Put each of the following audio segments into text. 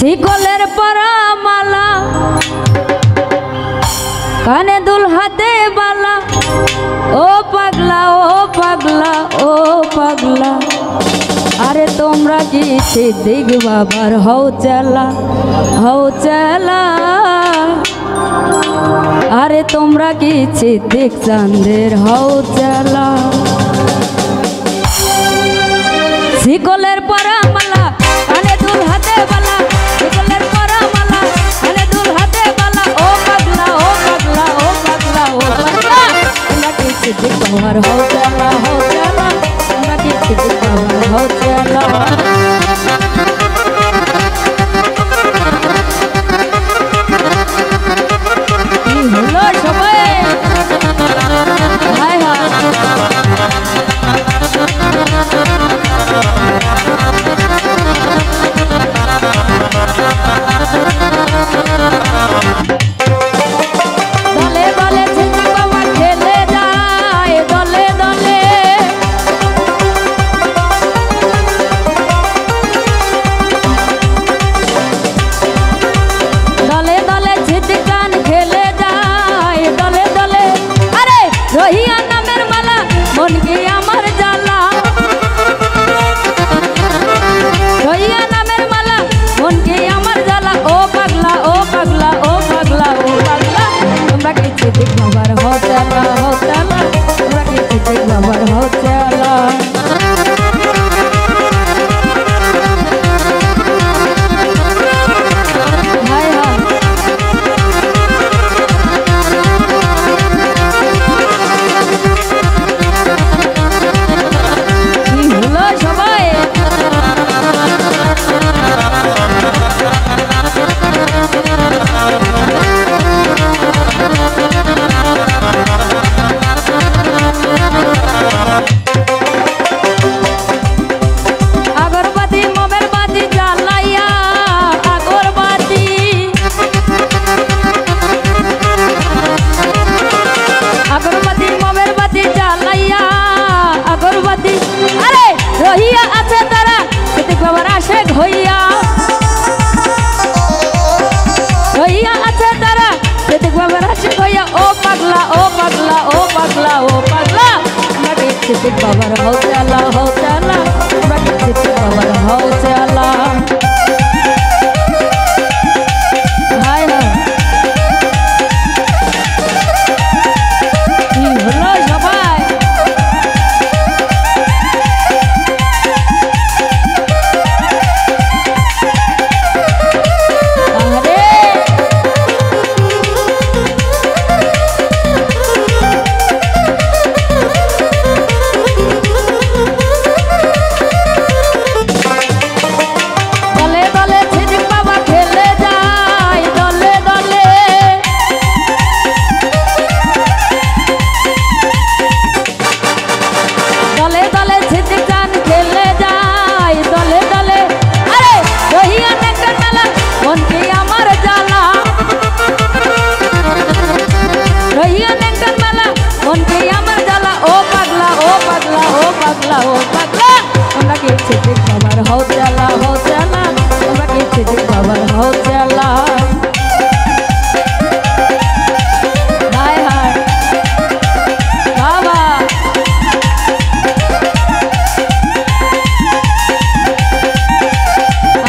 শিকলের পরা মালা কানে দুল হাতে বালা ও পাগলা ও পাগলা ও পাগলা আরে তোমরা কি সিদ্দিক বাবার হও চেলা আরে তোমরা কি সিদ্দিক চাঁদের হও চেলা শিকলের পরা মালা কানে দুল হাতে বালা শিকলের পরা মালা কানে দুল হাতে বালা ও পাগলা ও পাগলা ও পাগলা ও পাগলা তোমরা কি সিদ্দিক বাবার হও চেলা তোমরা কি সিদ্দিক বাবার হও চেলা কি হলো সবাই হায় হায় দলে দলে সিদ্দিক বাবা খেলে যায় দলে দলে দলে দলে সিদ্দিক গান খেলে যায় দলে দলে আরে রহিয়া নামের মালা মন কি আমার জ্বালা রহিয়া নামের মালা মন কি আমার জ্বালা ও পাগলা ও পাগলা ও পাগলা ও পাগলা তোমরা কি সিদ্দিক বাবার হও চেলা তোমরা কি সিদ্দিক বাবার হও চেলা হায় হায় কি হলো সবাই আগরবাতি মোমের বাতি জ্বালাইয়া আগরবাতি আগরবাতি মোমের বাতি জ্বালাইয়া আগরবাতি আরে রহিয়া আছে তারা সিদ্দিক বাবার আশেক হইয়া রহিয়া আছে তারা সিদ্দিক বাবার আশেক হইয়া ও পাগলা ও পাগলা ও পাগলা ও পাগলা তোমরা কি সিদ্দিক বাবার হও চেলা তোমরা কি সিদ্দিক বাবার হও চেলা হায় হায় কি হলো সবাই আরে দলে দলে সিদ্দিক বাবা খেলে যায় দলে দলে দলে দলে সিদ্দিক গান খেলে যায় দলে দলে আরে রহিয়া নেকের মেলা মন কি আমার জ্বালা রহিয়া নেকের মেলা মন কি আমার জ্বালা ও পাগলা ও পাগলা ও পাগলা ও পাগলা তোমরা কি সিদ্দিক বাবার হও চেলা তোমরা কি সিদ্দিক বাবার হও চেলা হায় হায় বাবা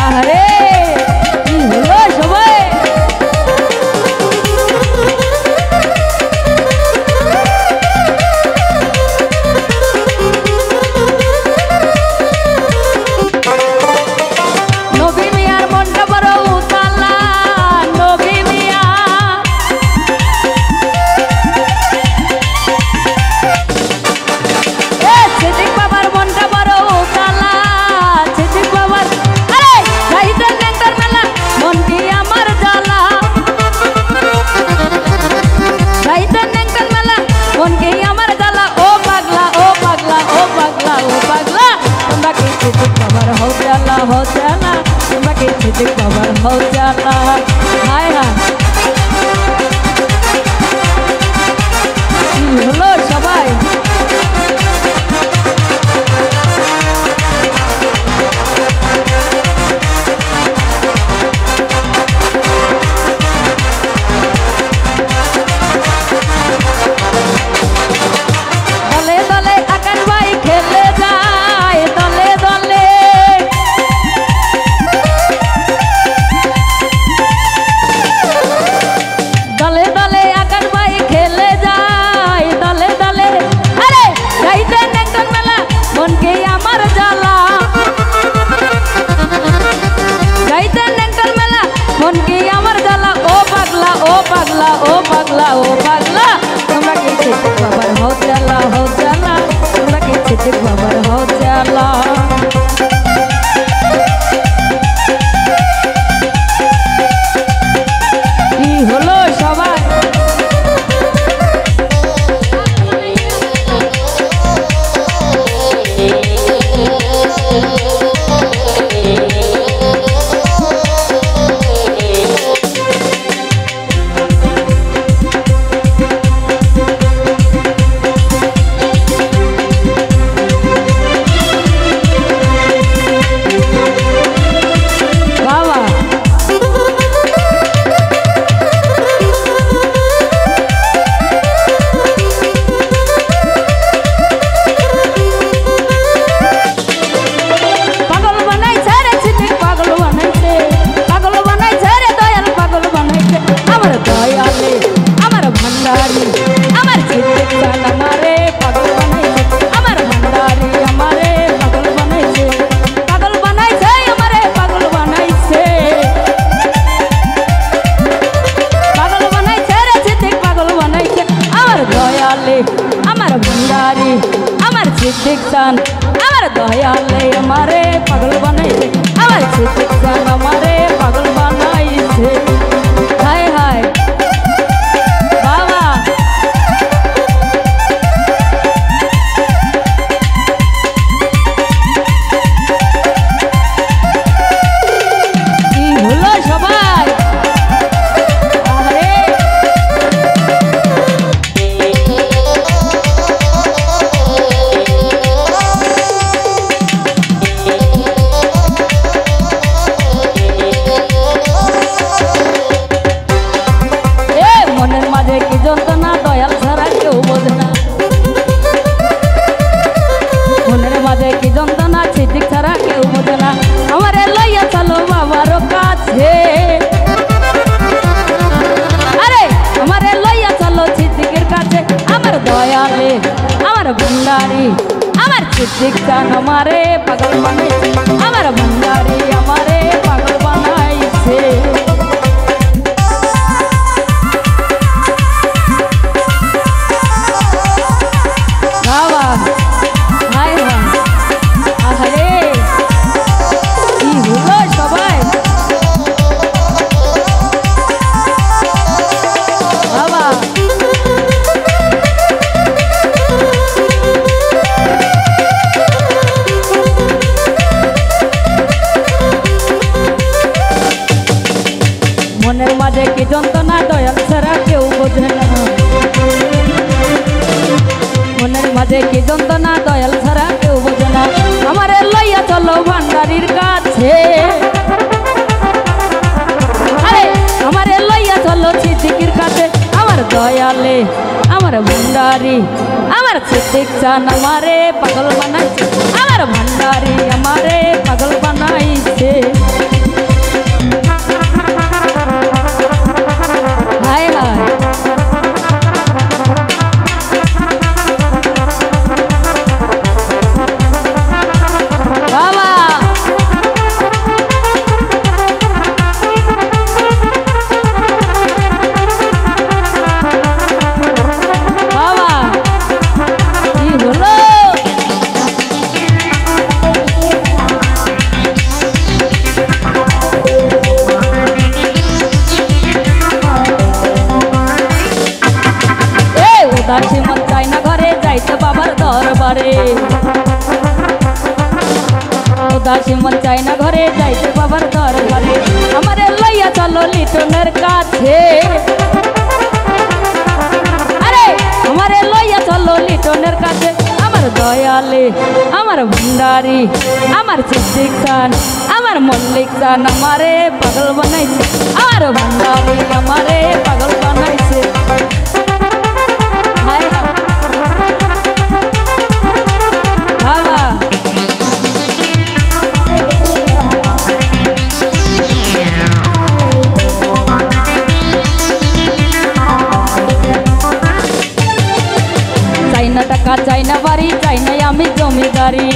আরে কি হলো সবাই নবী মিয়ার মনটা বড় উতালা নবী মিয়া সিদ্দিক বাবার মনটা বড় উতালা সিদ্দিক বাবার আরে রাইতের নেকটার মেলা মন কি আমার জ্বালা রাইতের নেকটার মেলা মন কি আমার জ্বালা ও পাগলা ও পাগলা ও পাগলা ও পাগলা তোমরা কি সিদ্দিক বাবার হও চেলা তোমরা কি সিদ্দিক বাবার হও চেলা হায় হায় কি হলো সবাই বাবার হও চালা তোমরা কি সিদ্দিক বাবার হও চালা কি হলো সবাই আমার দয়ালে আমারে পাগল বানাইছে আমার সিদ্দিক খান আমারে পাগল বানাইছে হায় হায় বাবা কি হলো সবাই দয়ালে আমার ভণ্ডারি আমার সিদ্দিক খান আমারে পাগল বানাইছে আমার ভণ্ডারি আমারে পাগল বানাইছে বাবা হায় হায় আহারে কি হলো সবাই বাবা মনের মাঝে কি যন্ত্রণা দয়াল ছাড়া কেউ বোঝে না মনের মাঝে কি যন্ত্রণা দয়াল ছাড়া কেউ বোঝে না আমারে লইয়া চলো ভান্ডারির কাছে আরে আমারে লইয়া চলো সিদ্দিকের কাছে আমার দয়ালে আমার ভান্ডারি আমার সিদ্দিক খান আমারে পাগল বানাইছে আমার ভান্ডারি আমারে পাগল বানাইছে হায় হায় বাবা বাবা কি হলো উদাসী মন চাই না ঘরে যাইতে বাবার দরবারে উদাসী মন চাই না ঘরে যাইতে বাবার দরবারে আমারে লইয়া চলো লিটনের কাছে আরে আমারে লইয়া চলো লিটনের কাছে আমার দয়ালে আমার ভণ্ডারি আমার সিদ্দিক খান আমার মল্লিক খান আমারে পাগল বানাইছে আমার ভণ্ডারি আমারে পাগল বানাইছে টাকা চাই না বাড়ি চাই না আমি জমিদারি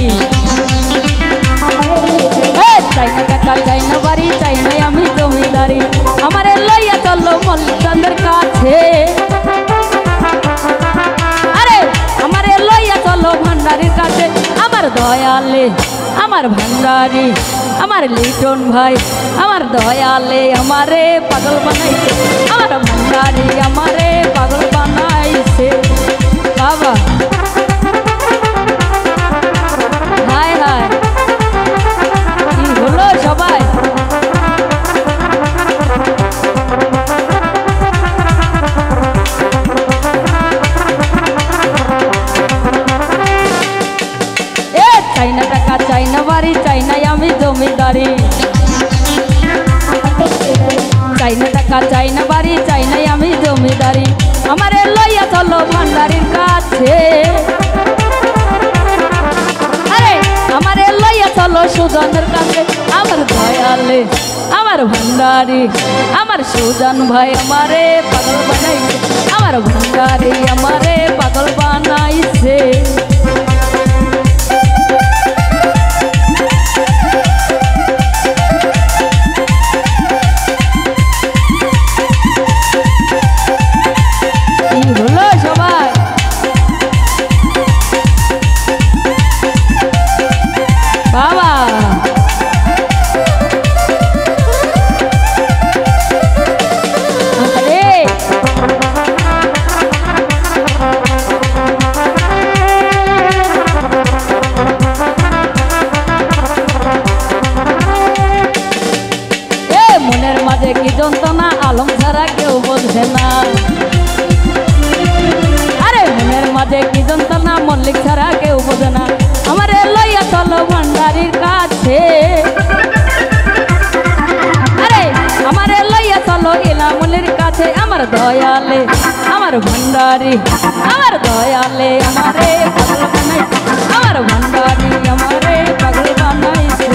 চাই না টাকা চাই না বাড়ি চাই না আমি জমিদারি আমারে লইয়া চলো মল্লিকচন্দ্রের কাছে আমার ভান্ডারি আমার লিটন ভাই আমার দয়ালে আমারে পাগল বানাইছে আমার ভান্ডারি আমারে পাগল বানাইছে বাবা হায় হায় কি হলো সবাই চাই না টাকা চাই না বাড়ি চাই না আমি জমিদারি চাই না টাকা চাই না বাড়ি চাই না আমি জমিদারি আমার লইয়া চলো ভান্ডারির কাছে আরে আমার লইয়া চলো সুজনের কাছে আমার দয়ালে আমার ভান্ডারি আমার সুজন ভাই আমারে পাগল বানাইছে আমার ভান্ডারি আমারে পাগল বানাইছে কি যন্ত্রণা আলম ছাড়া কেউ বোঝে না আরে মনের মাঝে কি যন্ত্রণা মল্লিক ছাড়া কেউ বোঝে না আমার লইয়া চলো ভান্ডারির কাছে আরে আমার লইয়া চলো ইলামুলির কাছে আমার দয়ালে আমার ভান্ডারি আমার দয়ালে আমারে পাগল বানাইছে আমার ভান্ডারি আমারে পাগল বানাইছে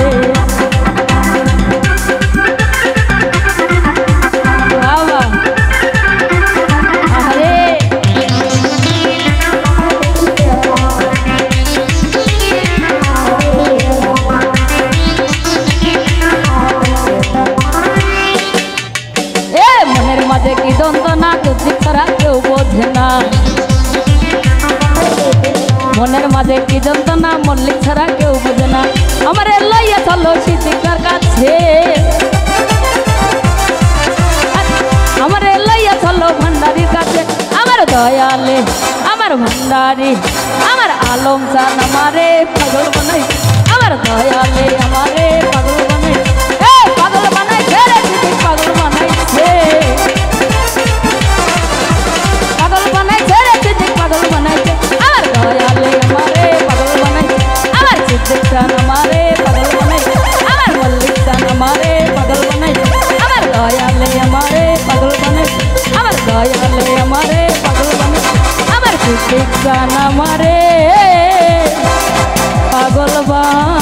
কি যন্ত্রণা বুদ্ধি ছাড়া কেউ বোঝে না মনের মাঝে কি যন্ত্রণা মল্লিক ছাড়া কেউ বোঝে না আমার লইয়া চলো সিদ্দিকার কাছে আমার লইয়া চলো ভান্ডারির কাছে আমার দয়ালে আমার ভান্ডারি আমার আলম চান আমারে পাগল বানাইছে আমার দয়ালে আমারে পাগল বানাইছে পাগল বানাইছে রে সিদ্দিক পাগল বানাইছে পাগল বানাইছে রে সিদ্দিক পাগল বানাইছে আমার দয়ালে আমারে পাগল বানাইছে আমার সিদ্দিক চান আমারে পাগল বানাইছে আমার মল্লিক চান আমারে পাগল বানাইছে আমার দয়ালে আমারে পাগল বানাইছে আমার দয়ালে আমারে পাগল বানাইছে আমার সিদ্দিক চান আমারে পাগল বানাইছে